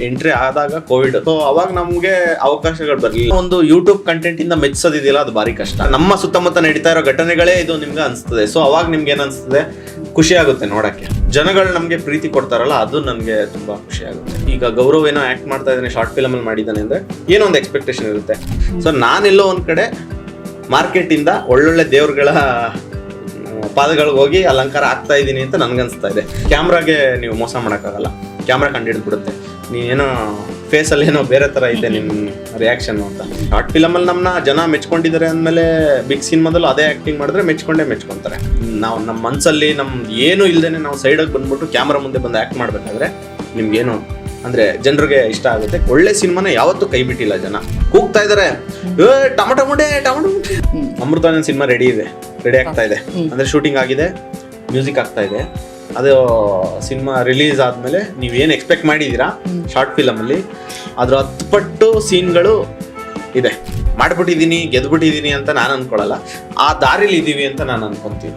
Entry ಆದಾಗ Covid. So ಅವಾಗ ನಮ್ಗೆ ಅವಕಾಶಗಳು ಬರಲಿಲ್ಲ. ಒಂದು ಯೂಟ್ಯೂಬ್ ಕಂಟೆಂಟ್ ಇಂದ ಮೆಚ್ಚೋದಿದೆಯಲ್ಲ, ಅದು ಭಾರಿ ಕಷ್ಟ. ನಮ್ಮ ಸುತ್ತಮುತ್ತ ನಡೀತಾ ಇರೋ ಘಟನೆಗಳೇ ಇದು ನಿಮ್ಗೆ ಅನ್ಸ್ತದೆ. ಸೊ ಅವಾಗ ನಿಮ್ಗೆ ಏನ್ ಅನ್ಸ್ತದೆ, ಖುಷಿ ಆಗುತ್ತೆ ನೋಡಕ್ಕೆ. ಜನಗಳು ನಮ್ಗೆ ಪ್ರೀತಿ ಕೊಡ್ತಾರಲ್ಲ, ಅದು ನನ್ಗೆ ತುಂಬಾ ಖುಷಿ ಆಗುತ್ತೆ. ಈಗ ಗೌರವ್ ಏನೋ ಆಕ್ಟ್ ಮಾಡ್ತಾ ಇದ್ದಾನೆ, ಶಾರ್ಟ್ ಫಿಲಮ್ ಅಲ್ಲಿ ಮಾಡಿದ್ದಾನೆ ಅಂದ್ರೆ ಏನೋ ಒಂದು ಎಕ್ಸ್ಪೆಕ್ಟೇಷನ್ ಇರುತ್ತೆ. ಸೊ ನಾನೆಲ್ಲೋ ಒಂದ್ ಕಡೆ ಮಾರ್ಕೆಟ್ ಇಂದ ಒಳ್ಳೊಳ್ಳೆ ದೇವ್ರಗಳ ಪಾದಗಳಿಗೆ ಹೋಗಿ ಅಲಂಕಾರ ಆಗ್ತಾ ಇದ್ದೀನಿ ಅಂತ ನನ್ಗನ್ಸ್ತಾ ಇದೆ. ಕ್ಯಾಮ್ರಾಗೆ ನೀವು ಮೋಸ ಮಾಡೋಕ್ಕಾಗಲ್ಲ, ಕ್ಯಾಮ್ರಾ ಕಂಡಿಡ್ಬಿಡುತ್ತೆ. ನೀವೇನೋ ಫೇಸಲ್ಲಿ ಏನೋ ಬೇರೆ ಥರ ಇದೆ ನಿಮ್ಮ ರಿಯಾಕ್ಷನ್ ಅಂತ. ಶಾರ್ಟ್ ಫಿಲಮಲ್ಲಿ ನಮ್ಮನ್ನ ಜನ ಮೆಚ್ಕೊಂಡಿದ್ದಾರೆ ಅಂದಮೇಲೆ ಬಿಗ್ ಸಿನಿಮಾದಲ್ಲೂ ಅದೇ ಆ್ಯಕ್ಟಿಂಗ್ ಮಾಡಿದ್ರೆ ಮೆಚ್ಕೊಂತಾರೆ. ನಾವು ನಮ್ಮ ಮನಸ್ಸಲ್ಲಿ ಏನೂ ಇಲ್ಲದೇ ನಾವು ಸೈಡಾಗಿ ಬಂದ್ಬಿಟ್ಟು ಕ್ಯಾಮ್ರಾ ಮುಂದೆ ಬಂದು ಆ್ಯಕ್ಟ್ ಮಾಡಬೇಕಾದ್ರೆ ನಿಮ್ಗೇನು ಅಂದರೆ ಜನರಿಗೆ ಇಷ್ಟ ಆಗುತ್ತೆ. ಒಳ್ಳೆ ಸಿನಿಮಾನ ಯಾವತ್ತೂ ಕೈ ಬಿಟ್ಟಿಲ್ಲ ಜನ. ಕೂಗ್ತಾ ಇದ್ದಾರೆ, ಟೊಮಟೊ ಮುಂಡೆ. ಅಮೃತಾನಂದ್ ಸಿನಿಮಾ ರೆಡಿ ಆಗ್ತಾ ಇದೆ. ಅಂದರೆ ಶೂಟಿಂಗ್ ಆಗಿದೆ, ಮ್ಯೂಸಿಕ್ ಆಗ್ತಾ ಇದೆ. ಅದು ಸಿನಿಮಾ ರಿಲೀಸ್ ಆದಮೇಲೆ ನೀವೇನು ಎಕ್ಸ್ಪೆಕ್ಟ್ ಮಾಡಿದ್ದೀರಾ ಶಾರ್ಟ್ ಫಿಲಮಲ್ಲಿ ಅದ್ರ 10 ಪಟ್ಟು ಸೀನ್ಗಳು ಇದೆ. ಮಾಡ್ಬಿಟ್ಟಿದ್ದೀನಿ, ಗೆದ್ಬಿಟ್ಟಿದ್ದೀನಿ ಅಂತ ನಾನು ಅನ್ಕೊಳ್ಳಲ್ಲ. ಆ ದಾರಿಲಿ ಇದ್ದೀವಿ ಅಂತ ನಾನು ಅನ್ಕೊಂತೀನಿ.